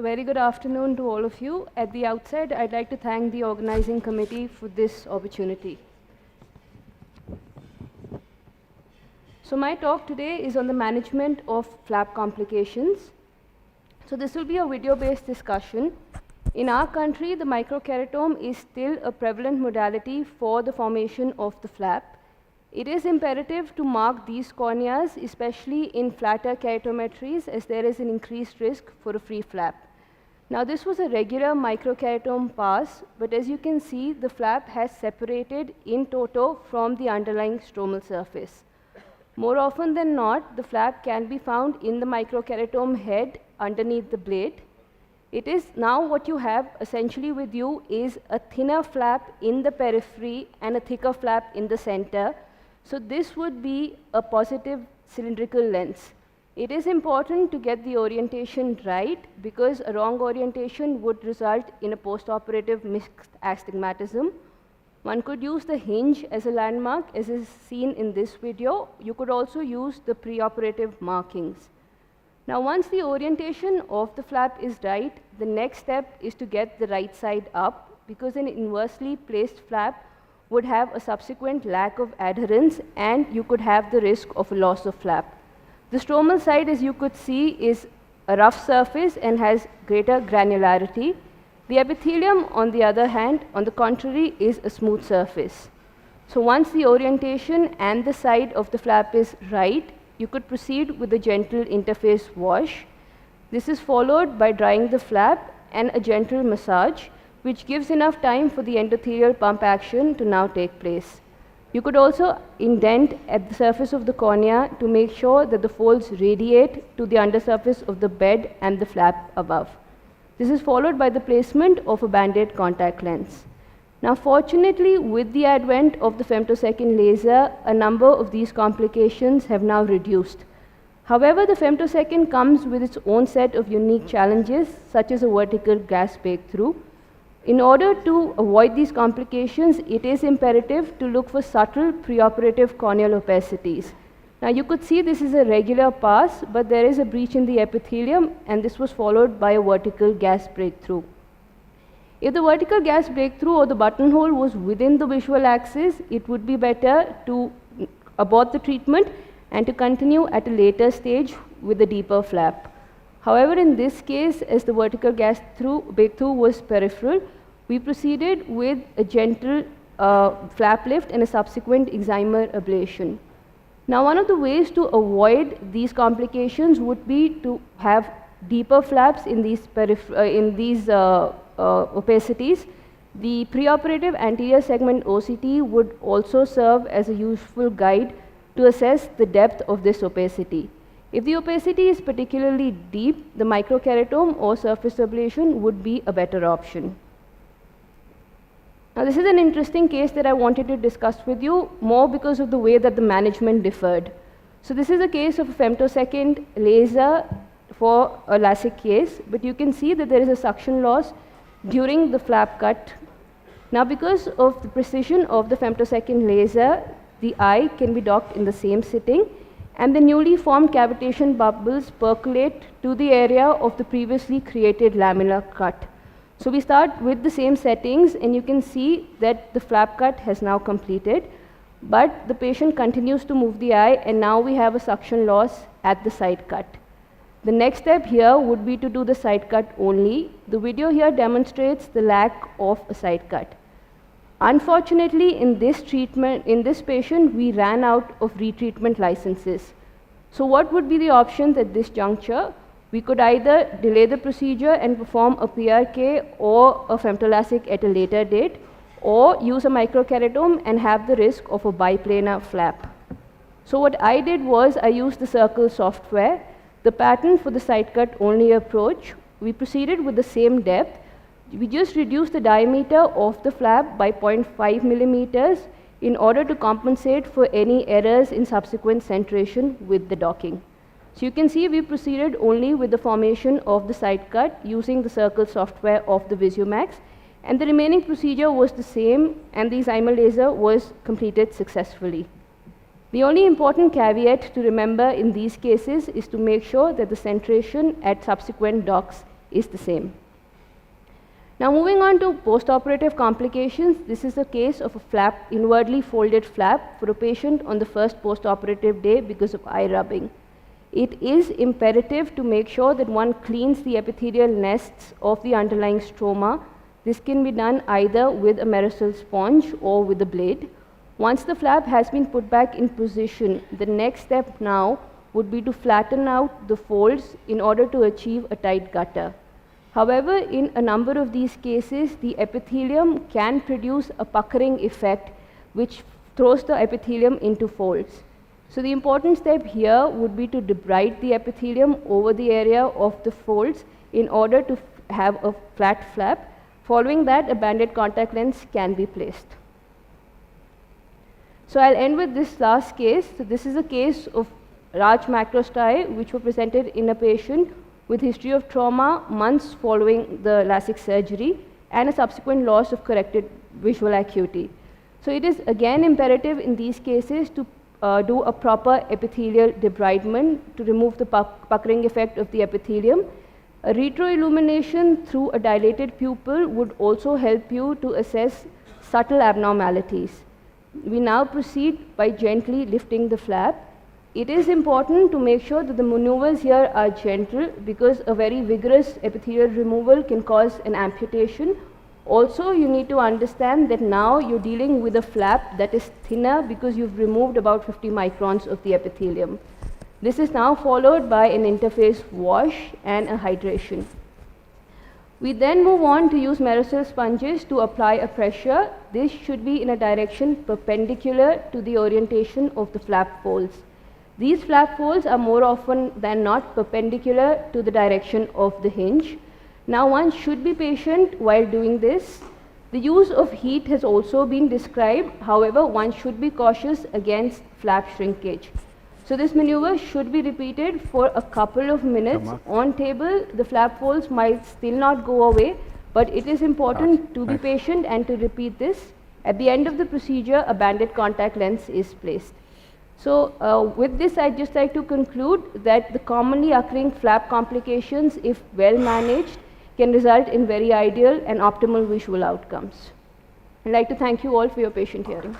very good afternoon to all of you. At the outset, I'd like to thank the organizing committee for this opportunity. So my talk today is on the management of flap complications. So this will be a video-based discussion. In our country, the microkeratome is still a prevalent modality for the formation of the flap. It is imperative to mark these corneas, especially in flatter keratometries, as there is an increased risk for a free flap. Now, this was a regular microkeratome pass, but as you can see, the flap has separated in toto from the underlying stromal surface. More often than not, the flap can be found in the microkeratome head underneath the blade. It is now what you have essentially with you is a thinner flap in the periphery and a thicker flap in the center. So this would be a positive cylindrical lens. It is important to get the orientation right because a wrong orientation would result in a postoperative mixed astigmatism. One could use the hinge as a landmark, as is seen in this video. You could also use the preoperative markings. Now, once the orientation of the flap is right, the next step is to get the right side up because an inversely placed flap would have a subsequent lack of adherence and you could have the risk of a loss of flap. The stromal side, as you could see, is a rough surface and has greater granularity. The epithelium, on the other hand, on the contrary, is a smooth surface. So once the orientation and the side of the flap is right, you could proceed with a gentle interface wash. This is followed by drying the flap and a gentle massage, which gives enough time for the endothelial pump action to now take place. You could also indent at the surface of the cornea to make sure that the folds radiate to the undersurface of the bed and the flap above. This is followed by the placement of a band-aid contact lens. Now, fortunately, with the advent of the femtosecond laser, a number of these complications have now reduced. However, the femtosecond comes with its own set of unique challenges, such as a vertical gas breakthrough. In order to avoid these complications, it is imperative to look for subtle preoperative corneal opacities. Now, you could see this is a regular pass, but there is a breach in the epithelium, and this was followed by a vertical gas breakthrough. If the vertical gas breakthrough or the buttonhole was within the visual axis, it would be better to abort the treatment and to continue at a later stage with a deeper flap. However, in this case, as the vertical gas breakthrough was peripheral, we proceeded with a gentle flap lift and a subsequent excimer ablation. Now, one of the ways to avoid these complications would be to have deeper flaps in these, opacities. The preoperative anterior segment OCT would also serve as a useful guide to assess the depth of this opacity. If the opacity is particularly deep, the microkeratome or surface ablation would be a better option. Now, this is an interesting case that I wanted to discuss with you more because of the way that the management differed. So this is a case of a femtosecond laser for a LASIK case, but you can see that there is a suction loss during the flap cut. Now, because of the precision of the femtosecond laser, the eye can be docked in the same sitting, and the newly formed cavitation bubbles percolate to the area of the previously created lamellar cut. So we start with the same settings, and you can see that the flap cut has now completed, but the patient continues to move the eye, and now we have a suction loss at the side cut. The next step here would be to do the side cut only. The video here demonstrates the lack of a side cut. Unfortunately, in this patient, we ran out of retreatment licenses. So what would be the options at this juncture? We could either delay the procedure and perform a PRK or a femtolasic at a later date, or use a microkeratome and have the risk of a biplanar flap. So what I did was I used the Circle software. The pattern for the side cut only approach, we proceeded with the same depth. We just reduced the diameter of the flap by 0.5 millimeters in order to compensate for any errors in subsequent centration with the docking. So you can see we proceeded only with the formation of the side cut using the Circle software of the VisuMax, and the remaining procedure was the same, and the excimer laser was completed successfully. The only important caveat to remember in these cases is to make sure that the centration at subsequent docks is the same. Now moving on to postoperative complications, this is a case of a flap, inwardly folded flap for a patient on the first postoperative day because of eye rubbing. It is imperative to make sure that one cleans the epithelial nests of the underlying stroma. This can be done either with a Merocel sponge or with a blade. Once the flap has been put back in position, the next step now would be to flatten out the folds in order to achieve a tight gutter. However, in a number of these cases, the epithelium can produce a puckering effect which throws the epithelium into folds. So the important step here would be to debride the epithelium over the area of the folds in order to have a flat flap. Following that, a banded contact lens can be placed. So I'll end with this last case. So this is a case of large macrosteae which were presented in a patient with history of trauma months following the LASIK surgery and a subsequent loss of corrected visual acuity. So it is again imperative in these cases to do a proper epithelial debridement to remove the puckering effect of the epithelium. A retroillumination through a dilated pupil would also help you to assess subtle abnormalities. We now proceed by gently lifting the flap. It is important to make sure that the maneuvers here are gentle because a very vigorous epithelial removal can cause an amputation. Also, you need to understand that now you're dealing with a flap that is thinner because you've removed about 50 microns of the epithelium. This is now followed by an interface wash and a hydration. We then move on to use Merocel sponges to apply a pressure. This should be in a direction perpendicular to the orientation of the flap folds. These flap folds are more often than not perpendicular to the direction of the hinge. Now one should be patient while doing this. The use of heat has also been described. However, one should be cautious against flap shrinkage. So this maneuver should be repeated for a couple of minutes. On table, the flap folds might still not go away, but it is important to be patient and to repeat this. At the end of the procedure, a banded contact lens is placed. So with this, I'd just like to conclude that the commonly occurring flap complications, if well managed, can result in very ideal and optimal visual outcomes. I'd like to thank you all for your patient hearing.